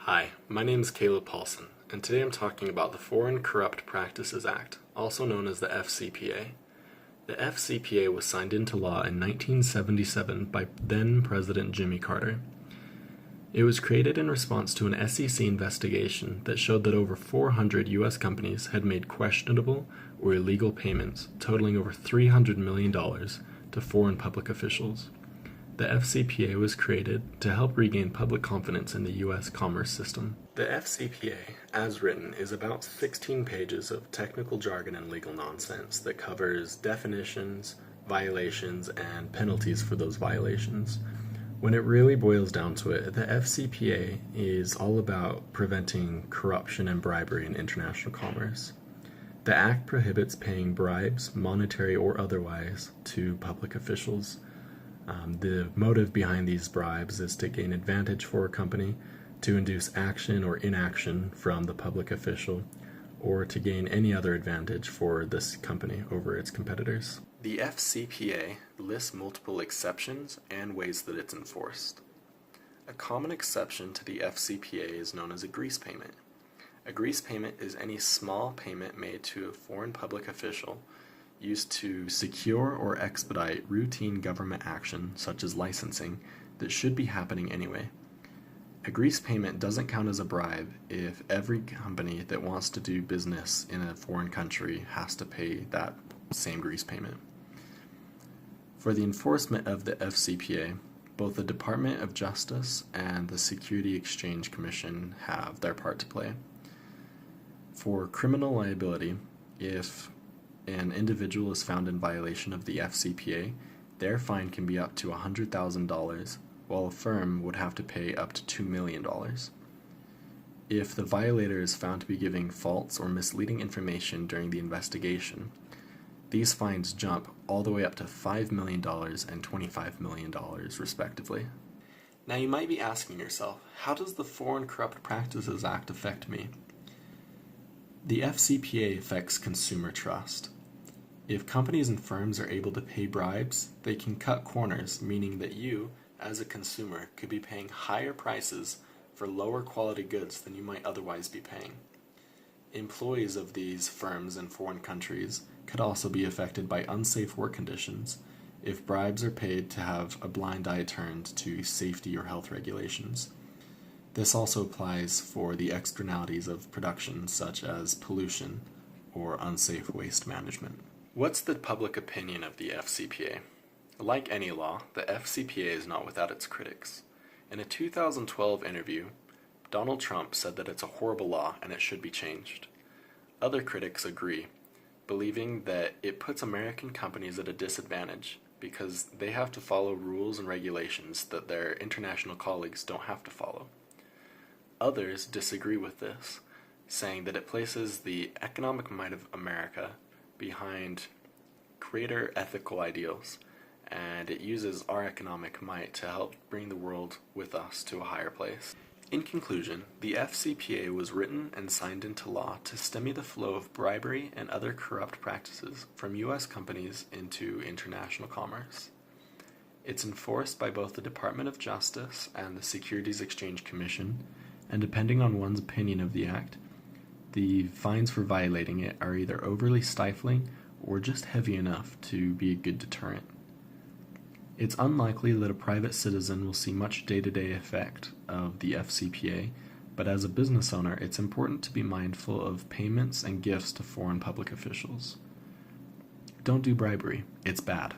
Hi, my name is Caleb Paulson, and today I'm talking about the Foreign Corrupt Practices Act, also known as the FCPA. The FCPA was signed into law in 1977 by then-President Jimmy Carter. It was created in response to an SEC investigation that showed that over 400 U.S. companies had made questionable or illegal payments totaling over $300 million to foreign public officials. The FCPA was created to help regain public confidence in the U.S. commerce system. The FCPA, as written, is about 16 pages of technical jargon and legal nonsense that covers definitions, violations, and penalties for those violations. When it really boils down to it, the FCPA is all about preventing corruption and bribery in international commerce. The Act prohibits paying bribes, monetary or otherwise, to public officials. The motive behind these bribes is to gain advantage for a company, to induce action or inaction from the public official, or to gain any other advantage for this company over its competitors. The FCPA lists multiple exceptions and ways that it's enforced. A common exception to the FCPA is known as a grease payment. A grease payment is any small payment made to a foreign public official used to secure or expedite routine government action, such as licensing, that should be happening anyway. A grease payment doesn't count as a bribe if every company that wants to do business in a foreign country has to pay that same grease payment. For the enforcement of the FCPA, both the Department of Justice and the Securities Exchange Commission have their part to play. For criminal liability, if an individual is found in violation of the FCPA, their fine can be up to $100,000, while a firm would have to pay up to $2 million. If the violator is found to be giving false or misleading information during the investigation, these fines jump all the way up to $5 million and $25 million, respectively. Now you might be asking yourself, how does the Foreign Corrupt Practices Act affect me? The FCPA affects consumer trust. If companies and firms are able to pay bribes, they can cut corners, meaning that you, as a consumer, could be paying higher prices for lower quality goods than you might otherwise be paying. Employees of these firms in foreign countries could also be affected by unsafe work conditions if bribes are paid to have a blind eye turned to safety or health regulations. This also applies for the externalities of production, such as pollution or unsafe waste management. What's the public opinion of the FCPA? Like any law, the FCPA is not without its critics. In a 2012 interview, Donald Trump said that it's a horrible law and it should be changed. Other critics agree, believing that it puts American companies at a disadvantage because they have to follow rules and regulations that their international colleagues don't have to follow. Others disagree with this, saying that it places the economic might of America behind greater ethical ideals, and it uses our economic might to help bring the world with us to a higher place. In conclusion, the FCPA was written and signed into law to stem the flow of bribery and other corrupt practices from U.S. companies into international commerce. It's enforced by both the Department of Justice and the Securities Exchange Commission, and depending on one's opinion of the act, the fines for violating it are either overly stifling or just heavy enough to be a good deterrent. It's unlikely that a private citizen will see much day-to-day effect of the FCPA, but as a business owner, it's important to be mindful of payments and gifts to foreign public officials. Don't do bribery. It's bad.